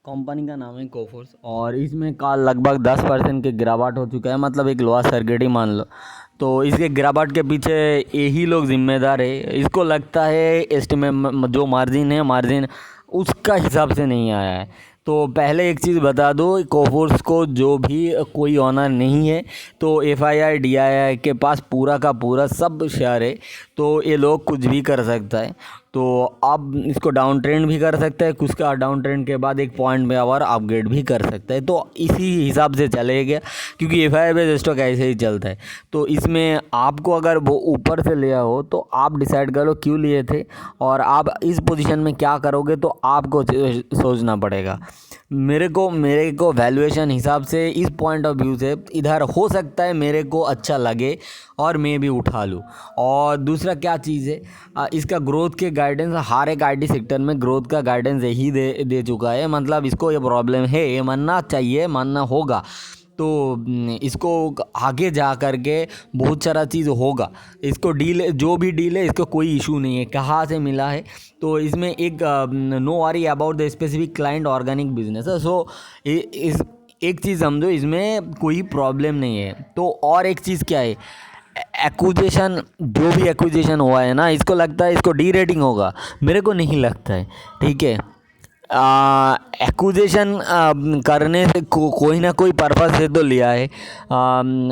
Company का नाम है कोफोर्स और इसमें का लगभग 10% के गिरावट हो चुका है। मतलब एक लोहा सर्किट ही मान लो। तो इसके गिरावट के पीछे यही लोग जिम्मेदार है। इसको लगता है एस्टिमेट जो मार्जिन है मार्जिन उसका हिसाब से नहीं आया है। तो पहले एक चीज़ बता दो, कोफोर्स को जो भी कोई ऑनर नहीं है तो FII DII के पास पूरा का पूरा सब शेयर है। तो ये लोग कुछ भी कर सकता है। तो अब इसको डाउन ट्रेंड भी कर सकता है, कुछ का डाउन ट्रेंड के बाद एक पॉइंट में और अपग्रेड भी कर सकता है। तो इसी हिसाब से चलेगा क्योंकि FII बेस्ड स्टॉक ऐसे ही चलता है। तो इसमें आपको अगर वो ऊपर से लिया हो तो आप डिसाइड करो क्यों लिए थे और आप इस पोजीशन में क्या करोगे, तो आपको सोचना पड़ेगा। मेरे को वैल्यूएशन हिसाब से इस पॉइंट ऑफ व्यू से इधर हो सकता है मेरे को अच्छा लगे और मैं भी उठा लूँ। और दूसरा क्या चीज़ है, इसका ग्रोथ के गाइडेंस हर एक IT सेक्टर में ग्रोथ का गाइडेंस यही दे चुका है। मतलब इसको ये प्रॉब्लम है, ये मानना चाहिए, मानना होगा। तो इसको आगे जा कर के बहुत सारा चीज़ होगा। इसको डील जो भी डील है इसको कोई इशू नहीं है कहाँ से मिला है। तो इसमें एक no worry about the specific client organic business है। सो इस एक चीज़ समझो, इसमें कोई प्रॉब्लम नहीं है। तो और एक चीज़ क्या है, एक्विजिशन जो भी एक्विजिशन हुआ है ना, इसको लगता है इसको डी रेटिंग होगा, मेरे को नहीं लगता है। ठीक है, एक्विजिशन करने से कोई ना कोई पर्पस से तो लिया है।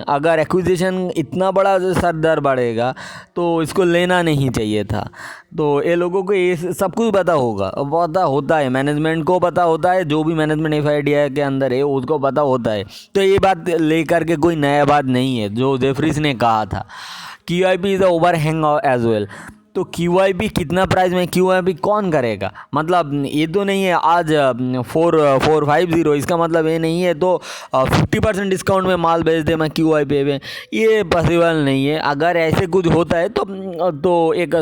अगर एक्विजिशन इतना बड़ा सर दर बढ़ेगा तो इसको लेना नहीं चाहिए था। तो ये लोगों को ये सब कुछ पता होता है, मैनेजमेंट को पता होता है, जो भी मैनेजमेंट FII के अंदर है उसको पता होता है। तो ये बात लेकर के कोई नया बात नहीं है जो जेफरीज ने कहा था। QIP is over hang as well. तो QIP कितना प्राइस में QIP कौन करेगा? मतलब ये तो नहीं है आज 450, इसका मतलब ये नहीं है तो 50% डिस्काउंट में माल बेच दे मैं QIP में, ये पॉसिबल नहीं है। अगर ऐसे कुछ होता है तो एक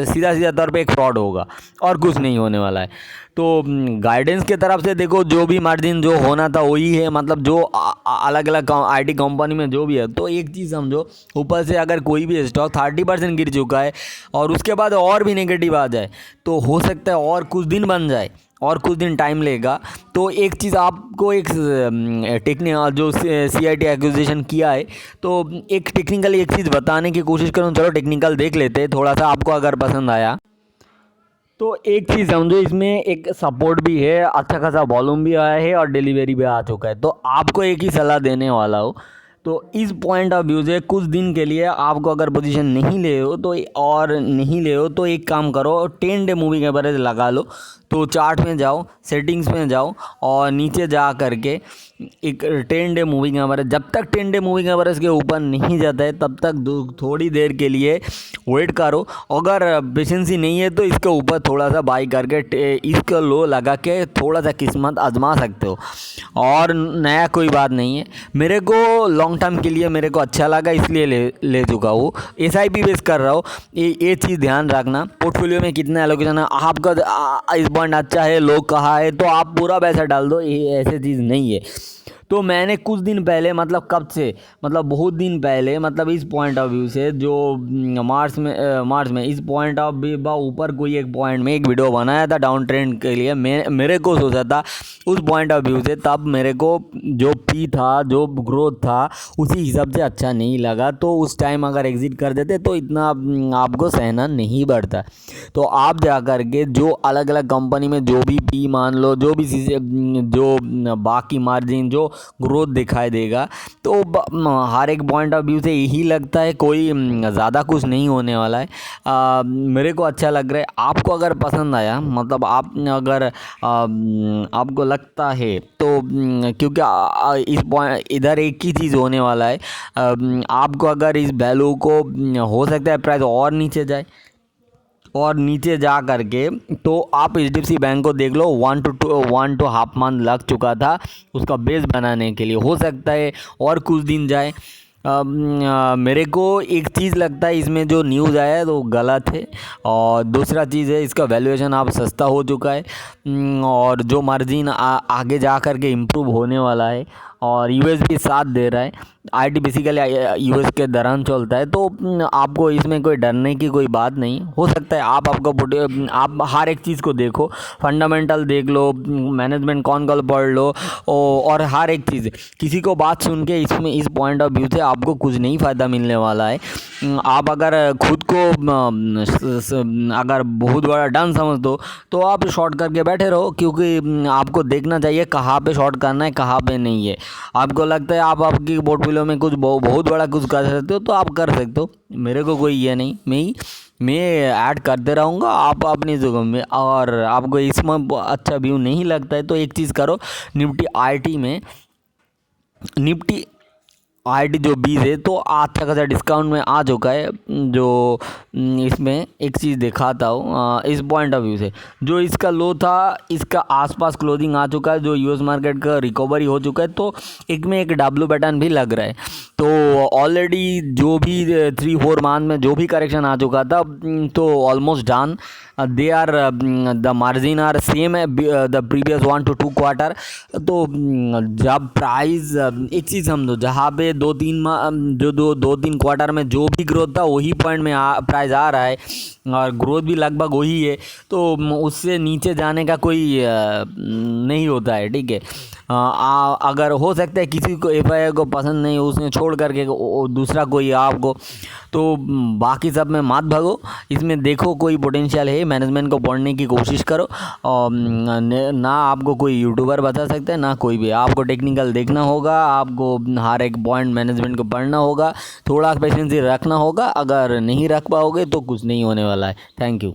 सीधा तौर पे एक फ्रॉड होगा और कुछ नहीं होने वाला है। तो गाइडेंस के तरफ से देखो, जो भी मार्जिन जो होना था वही है। मतलब जो अलग अलग IT कंपनी में जो भी है। तो एक चीज़ समझो, ऊपर से अगर कोई भी स्टॉक 30% गिर चुका है और उसके बाद और भी नेगेटिव आ जाए तो हो सकता है और कुछ दिन बन जाए और कुछ दिन टाइम लेगा। तो एक चीज़ आपको एक टेक्निकल जो CIT एक्विजिशन किया है तो एक टेक्निकल एक चीज़ बताने की कोशिश करूँ। चलो टेक्निकल देख लेते हैं थोड़ा सा, आपको अगर पसंद आया तो एक चीज़ समझो, इसमें एक सपोर्ट भी है, अच्छा खासा वॉल्यूम भी आया है और डिलीवरी भी आ चुका है। तो आपको एक ही सलाह देने वाला हो, तो इस पॉइंट ऑफ व्यू से कुछ दिन के लिए आपको अगर पोजीशन नहीं ले हो तो एक काम करो, 10 डे मूविंग एवरेज लगा लो। तो चार्ट में जाओ, सेटिंग्स में जाओ और नीचे जा करके एक 10 डे मूविंग एवरेज, जब तक 10 डे मूविंग एवरेज के ऊपर नहीं जाता है तब तक थोड़ी देर के लिए वेट करो। अगर पेशेंसी नहीं है तो इसके ऊपर थोड़ा सा बाई करके इसका लो लगा के थोड़ा सा किस्मत आजमा सकते हो। और नया कोई बात नहीं है, मेरे को लॉन्ग टर्म के लिए मेरे को अच्छा लगा इसलिए ले चुका हूँ। SIP बेस कर रहा हूँ। ये चीज़ ध्यान रखना, पोर्टफोलियो में कितना एलोकेशन है आपका, इस पॉइंट अच्छा है, लोग कहा है तो आप पूरा पैसा डाल दो, ये ऐसी चीज़ नहीं है। तो मैंने कुछ दिन पहले, मतलब कब से, मतलब बहुत दिन पहले, मतलब इस पॉइंट ऑफ व्यू से जो मार्च में इस पॉइंट ऑफ व्यू ऊपर कोई एक पॉइंट में एक वीडियो बनाया था डाउन ट्रेंड के लिए। मेरे को सोचा था उस पॉइंट ऑफ व्यू से, तब मेरे को जो P था, जो ग्रोथ था, उसी हिसाब से अच्छा नहीं लगा। तो उस टाइम अगर एग्जिट कर देते तो इतना आपको सहना नहीं बढ़ता। तो आप जा कर के जो अलग अलग कंपनी में जो भी P मान लो, जो भी जो बाकी मार्जिन जो ग्रोथ दिखाई देगा, तो हर एक पॉइंट ऑफ व्यू से यही लगता है कोई ज़्यादा कुछ नहीं होने वाला है। मेरे को अच्छा लग रहा है। आपको अगर पसंद आया, मतलब आप अगर आपको लगता है तो क्योंकि इस पॉइंट इधर एक ही चीज़ होने वाला है, आपको अगर इस वैल्यू को हो सकता है प्राइस और नीचे जाए और नीचे जा करके तो आप HDFC बैंक को देख लो, 1 to हाफ मंथ लग चुका था उसका बेस बनाने के लिए। हो सकता है और कुछ दिन जाए। मेरे को एक चीज़ लगता है इसमें जो न्यूज़ आया है तो गलत है। और दूसरा चीज़ है इसका वैल्यूएशन आप सस्ता हो चुका है और जो मार्जिन आगे जा कर के इम्प्रूव होने वाला है। और यूएस भी साथ दे रहा है। आईटी बेसिकली यूएस के दौरान चलता है, तो आपको इसमें कोई डरने की कोई बात नहीं। हो सकता है आप हर एक चीज़ को देखो, फंडामेंटल देख लो, मैनेजमेंट कौन पढ़ लो, और हर एक चीज़ किसी को बात सुन के इसमें इस पॉइंट ऑफ व्यू से आपको कुछ नहीं फ़ायदा मिलने वाला है। आप अगर खुद को अगर बहुत बड़ा डन समझ दो तो आप शॉर्ट करके बैठे रहो, क्योंकि आपको देखना चाहिए कहाँ पे शॉर्ट करना है, कहाँ पे नहीं है। आपको लगता है आप आपकी पोर्टफोलियो में कुछ बहुत बड़ा कुछ कर सकते हो तो आप कर सकते हो, मेरे को कोई ये नहीं, मैं ऐड करते रहूँगा, आप अपनी जगह में। और आपको इसमें अच्छा व्यू नहीं लगता है तो एक चीज़ करो, निफ्टी आईटी जो 20 है तो अच्छा खासा डिस्काउंट में आ चुका है। जो इसमें एक चीज़ दिखाता हूँ इस पॉइंट ऑफ व्यू से, जो इसका लो था इसका आसपास क्लोजिंग आ चुका है, जो यूएस मार्केट का रिकवरी हो चुका है, तो एक में एक डब्ल्यू पैटर्न भी लग रहा है। तो ऑलरेडी जो भी 3-4 मंथ में जो भी करेक्शन आ चुका था तो almost done, they are the margin are same है द प्रीवियस 1 to 2 क्वार्टर। तो जब प्राइस एक चीज़ समझो, जहाँ पे 2-3 क्वार्टर में जो भी ग्रोथ था वही पॉइंट में प्राइस आ रहा है और ग्रोथ भी लगभग वही है, तो उससे नीचे जाने का कोई नहीं होता है, ठीक है। अगर हो सकता है किसी को एफआईआई को पसंद नहीं, उसने छोड़ करके दूसरा कोई आपको, तो बाकी सब में मत भागो, इसमें देखो कोई पोटेंशियल है, मैनेजमेंट को पढ़ने की कोशिश करो। और ना आपको कोई यूट्यूबर बता सकता है, ना कोई भी, आपको टेक्निकल देखना होगा, आपको हर एक पॉइंट मैनेजमेंट को पढ़ना होगा, थोड़ा पेशेंस रखना होगा। अगर नहीं रख पाओगे तो कुछ नहीं होने वाला है। Thank you.